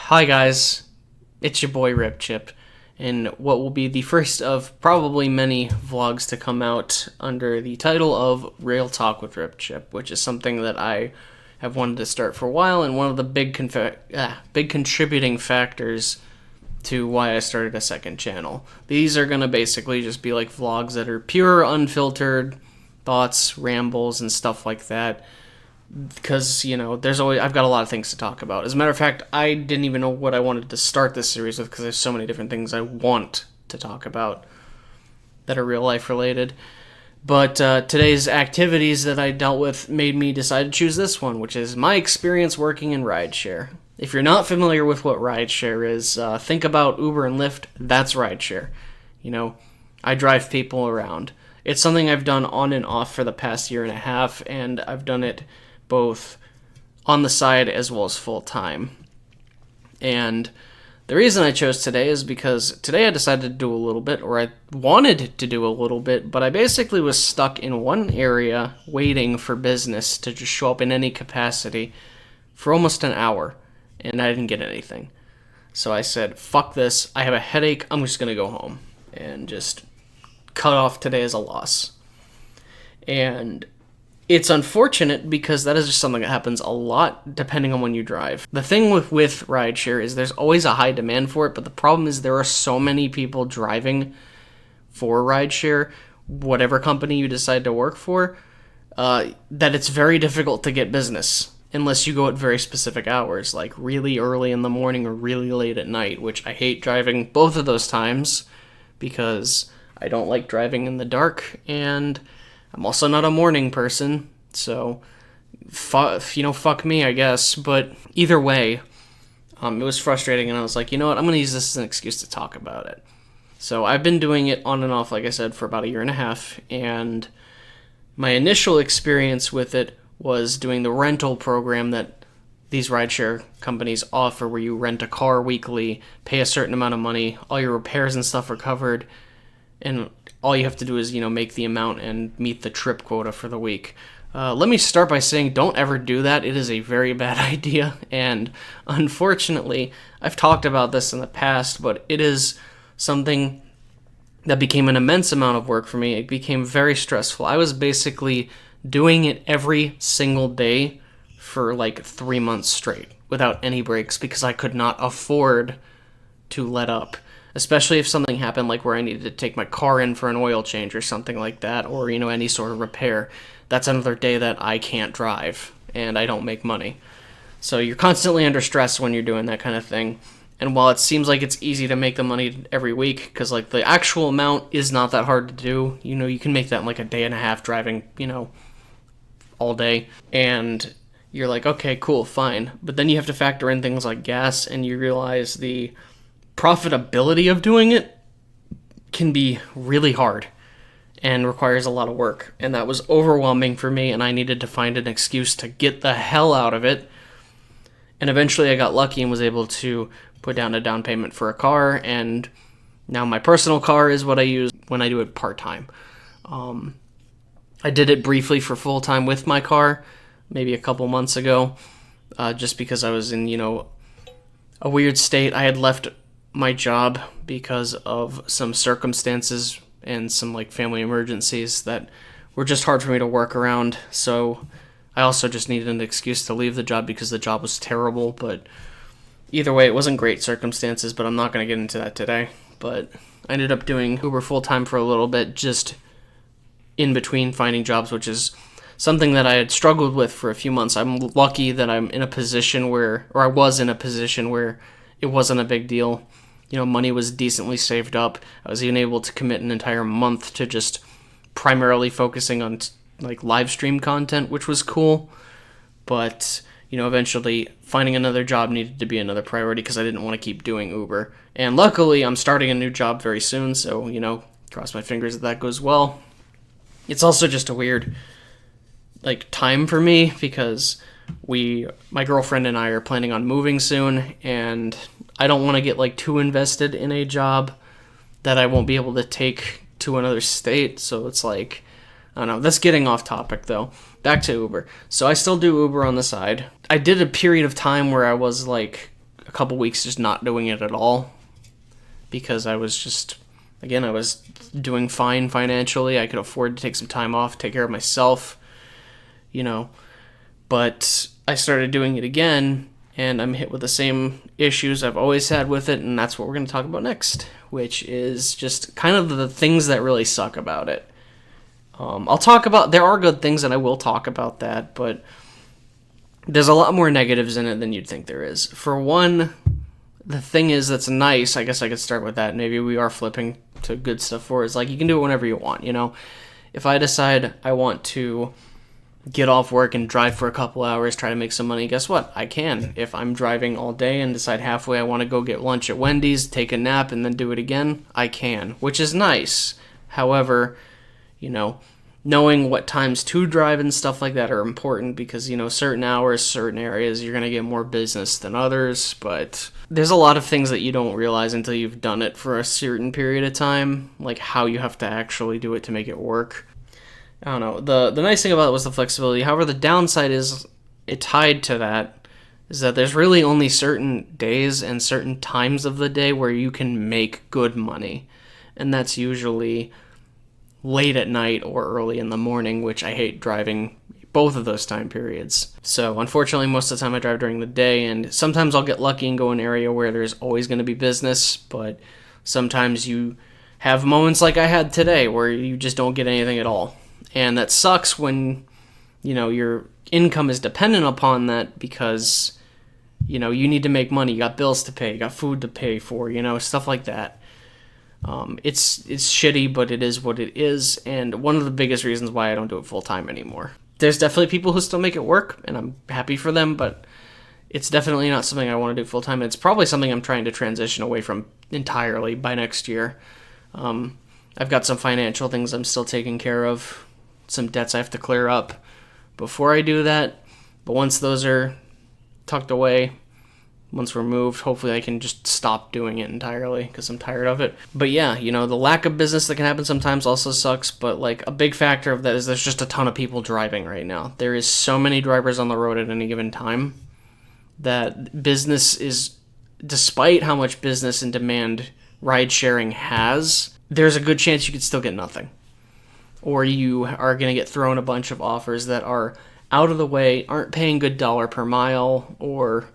Hi guys, it's your boy Ripchip, and what will be the first of probably many vlogs to come out under the title of Real Talk with Ripchip, which is something that I have wanted to start for a while, and one of the big contributing factors to why I started a second channel. These are going to basically just be like vlogs that are pure, unfiltered thoughts, rambles, and stuff like that. Because, I've got a lot of things to talk about. As a matter of fact, I didn't even know what I wanted to start this series with because there's so many different things I want to talk about that are real life related. But today's activities that I dealt with made me decide to choose this one, which is my experience working in Rideshare. If you're not familiar with what Rideshare is, think about Uber and Lyft. That's Rideshare. I drive people around. It's something I've done on and off for the past year and a half, and I've done it both on the side as well as full time. And the reason I chose today is because today I decided to do a little bit, or I wanted to do a little bit, but I basically was stuck in one area waiting for business to just show up in any capacity for almost an hour, and I didn't get anything. So I said, fuck this, I have a headache, I'm just going to go home and just cut off today as a loss. And it's unfortunate because that is just something that happens a lot depending on when you drive. The thing with rideshare is there's always a high demand for it, but the problem is there are so many people driving for rideshare, whatever company you decide to work for, that it's very difficult to get business unless you go at very specific hours, like really early in the morning or really late at night, which I hate driving both of those times because I don't like driving in the dark, and I'm also not a morning person, so fuck me, I guess. But either way, it was frustrating, and I was like, you know what, I'm going to use this as an excuse to talk about it. So I've been doing it on and off, like I said, for about a year and a half, and my initial experience with it was doing the rental program that these rideshare companies offer, where you rent a car weekly, pay a certain amount of money, all your repairs and stuff are covered, and all you have to do is, make the amount and meet the trip quota for the week. Let me start by saying don't ever do that. It is a very bad idea, and unfortunately, I've talked about this in the past, but it is something that became an immense amount of work for me. It became very stressful. I was basically doing it every single day for like 3 months straight without any breaks because I could not afford to let up. Especially if something happened like where I needed to take my car in for an oil change or something like that, or, any sort of repair. That's another day that I can't drive, and I don't make money. So you're constantly under stress when you're doing that kind of thing. And while it seems like it's easy to make the money every week, because, the actual amount is not that hard to do. You can make that in, a day and a half driving, all day. And you're like, okay, cool, fine. But then you have to factor in things like gas, and you realize the profitability of doing it can be really hard and requires a lot of work, and that was overwhelming for me, and I needed to find an excuse to get the hell out of it. And eventually I got lucky and was able to put down a down payment for a car, and now my personal car is what I use when I do it part-time. I did it briefly for full-time with my car maybe a couple months ago, just because I was in a weird state. I had left my job because of some circumstances and some family emergencies that were just hard for me to work around. So I also just needed an excuse to leave the job because the job was terrible. But either way, it wasn't great circumstances, but I'm not going to get into that today. But I ended up doing Uber full-time for a little bit, just in between finding jobs, which is something that I had struggled with for a few months. I'm lucky that I'm in a position where, or I was in a position where it wasn't a big deal. Money was decently saved up. I was even able to commit an entire month to just primarily focusing on live stream content, which was cool. But, eventually finding another job needed to be another priority because I didn't want to keep doing Uber. And luckily, I'm starting a new job very soon, so, cross my fingers that goes well. It's also just a weird, time for me because my girlfriend and I are planning on moving soon, and I don't want to get too invested in a job that I won't be able to take to another state. So it's I don't know. That's getting off topic though. Back to Uber. So I still do Uber on the side. I did a period of time where I was a couple weeks just not doing it at all because I was just, again, I was doing fine financially. I could afford to take some time off, take care of myself, but I started doing it again, and I'm hit with the same issues I've always had with it, and that's what we're going to talk about next, which is just kind of the things that really suck about it. I'll talk about, there are good things, and I will talk about that, but there's a lot more negatives in it than you'd think there is. For one, the thing is that's nice, I guess I could start with that, maybe we are flipping to good stuff for it, is like you can do it whenever you want, If I decide I want to get off work and drive for a couple hours, try to make some money, guess what? I can. If I'm driving all day and decide halfway I want to go get lunch at Wendy's, take a nap, and then do it again, I can, which is nice. However, knowing what times to drive and stuff like that are important because, certain hours, certain areas, you're going to get more business than others, but there's a lot of things that you don't realize until you've done it for a certain period of time, like how you have to actually do it to make it work. I don't know. The nice thing about it was the flexibility. However, the downside is it tied to that is that there's really only certain days and certain times of the day where you can make good money. And that's usually late at night or early in the morning, which I hate driving both of those time periods. So unfortunately, most of the time I drive during the day, and sometimes I'll get lucky and go in an area where there's always going to be business, but sometimes you have moments like I had today where you just don't get anything at all. And that sucks when, your income is dependent upon that because, you need to make money. You got bills to pay. You got food to pay for, stuff like that. It's shitty, but it is what it is. And one of the biggest reasons why I don't do it full time anymore. There's definitely people who still make it work, and I'm happy for them, but it's definitely not something I want to do full time. It's probably something I'm trying to transition away from entirely by next year. I've got some financial things I'm still taking care of. Some debts I have to clear up before I do that. But once those are tucked away, once removed, hopefully I can just stop doing it entirely because I'm tired of it. But yeah, the lack of business that can happen sometimes also sucks. But like a big factor of that is there's just a ton of people driving right now. There is so many drivers on the road at any given time that business is, despite how much business and demand ride sharing has, there's a good chance you could still get nothing. Or you are going to get thrown a bunch of offers that are out of the way, aren't paying good dollar per mile, or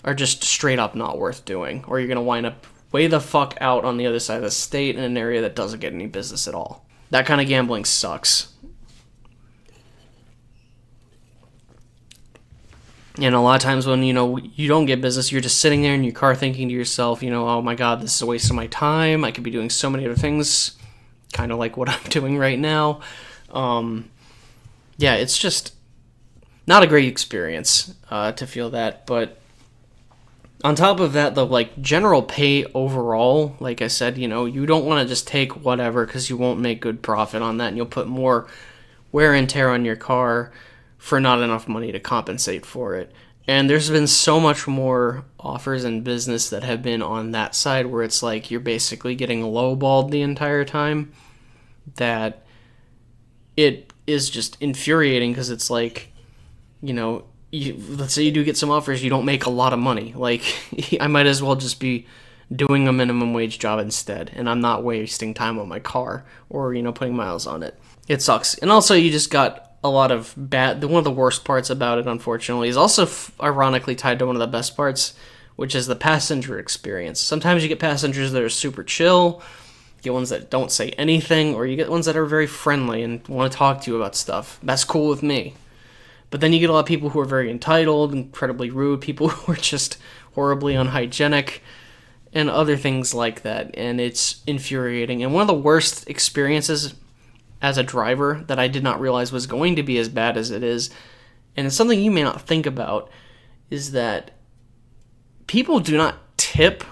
are just straight up not worth doing. Or you're going to wind up way the fuck out on the other side of the state in an area that doesn't get any business at all. That kind of gambling sucks. And a lot of times when, you don't get business, you're just sitting there in your car thinking to yourself, oh my God, this is a waste of my time. I could be doing so many other things. Kind of like what I'm doing right now. It's just not a great experience to feel that. But on top of that, the general pay overall, like I said, you don't want to just take whatever because you won't make good profit on that, and you'll put more wear and tear on your car for not enough money to compensate for it. And there's been so much more offers in business that have been on that side where it's like you're basically getting lowballed the entire time, that it is just infuriating because it's like, let's say you do get some offers, you don't make a lot of money. Like, I might as well just be doing a minimum wage job instead, and I'm not wasting time on my car or, putting miles on it. It sucks. And also you just got a lot of one of the worst parts about it, unfortunately, is also ironically tied to one of the best parts, which is the passenger experience. Sometimes you get passengers that are super chill, you get ones that don't say anything, or you get ones that are very friendly and want to talk to you about stuff. That's cool with me. But then you get a lot of people who are very entitled, incredibly rude, people who are just horribly unhygienic, and other things like that, and it's infuriating. And one of the worst experiences as a driver that I did not realize was going to be as bad as it is, and it's something you may not think about, is that people do not tip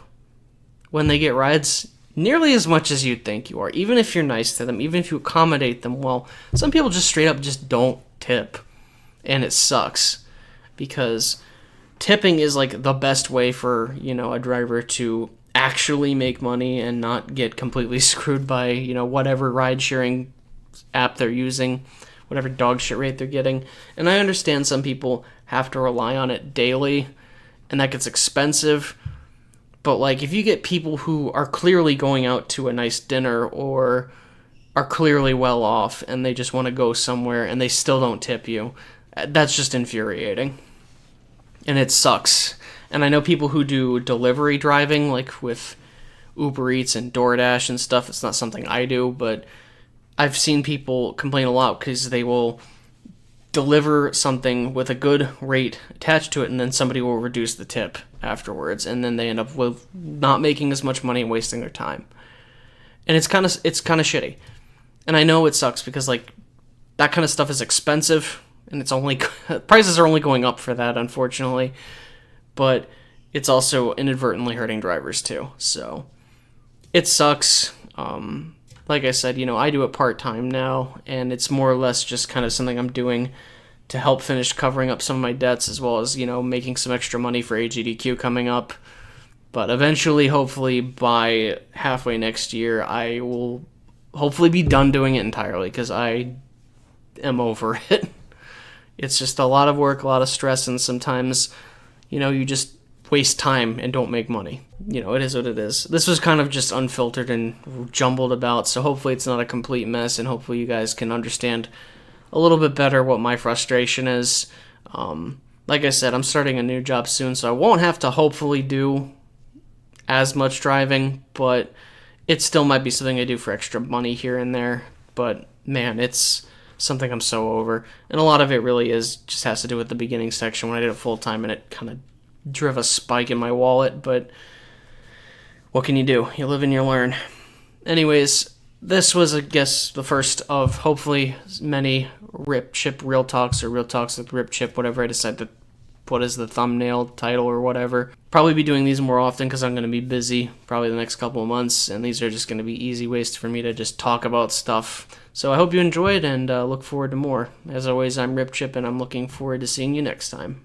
when they get rides nearly as much as you'd think you are. Even if you're nice to them, even if you accommodate them well, some people just straight up just don't tip. And it sucks because tipping is like the best way for, a driver to actually make money and not get completely screwed by, whatever ride sharing app they're using, whatever dog shit rate they're getting. And I understand some people have to rely on it daily, and that gets expensive. But like if you get people who are clearly going out to a nice dinner or are clearly well off and they just want to go somewhere and they still don't tip you, that's just infuriating. And it sucks. And I know people who do delivery driving, like with Uber Eats and DoorDash and stuff. It's not something I do, but I've seen people complain a lot because they will deliver something with a good rate attached to it, and then somebody will reduce the tip afterwards, and then they end up with not making as much money and wasting their time. And it's kind of shitty. And I know it sucks because like that kind of stuff is expensive, and it's only prices are only going up for that, unfortunately. But it's also inadvertently hurting drivers too. So it sucks. Like I said, I do it part-time now, and it's more or less just kind of something I'm doing to help finish covering up some of my debts, as well as, making some extra money for AGDQ coming up. But eventually, hopefully, by halfway next year, I will hopefully be done doing it entirely, because I am over it. It's just a lot of work, a lot of stress, and sometimes, you just waste time and don't make money. It is what it is. This was kind of just unfiltered and jumbled about, so hopefully it's not a complete mess, and hopefully you guys can understand a little bit better what my frustration is. Like I said, I'm starting a new job soon, so I won't have to hopefully do as much driving, but it still might be something I do for extra money here and there. But man, it's something I'm so over, and a lot of it really just has to do with the beginning section when I did it full time, and it kind of drove a spike in my wallet. But what can you do? You live and you learn. Anyways, this was, I guess, the first of hopefully many Ripchip Real Talks, or Real Talks with Ripchip, whatever I decide to put as the thumbnail title or whatever. Probably be doing these more often because I'm going to be busy probably the next couple of months, and these are just going to be easy ways for me to just talk about stuff. So I hope you enjoyed, and look forward to more. As always, I'm Ripchip, and I'm looking forward to seeing you next time.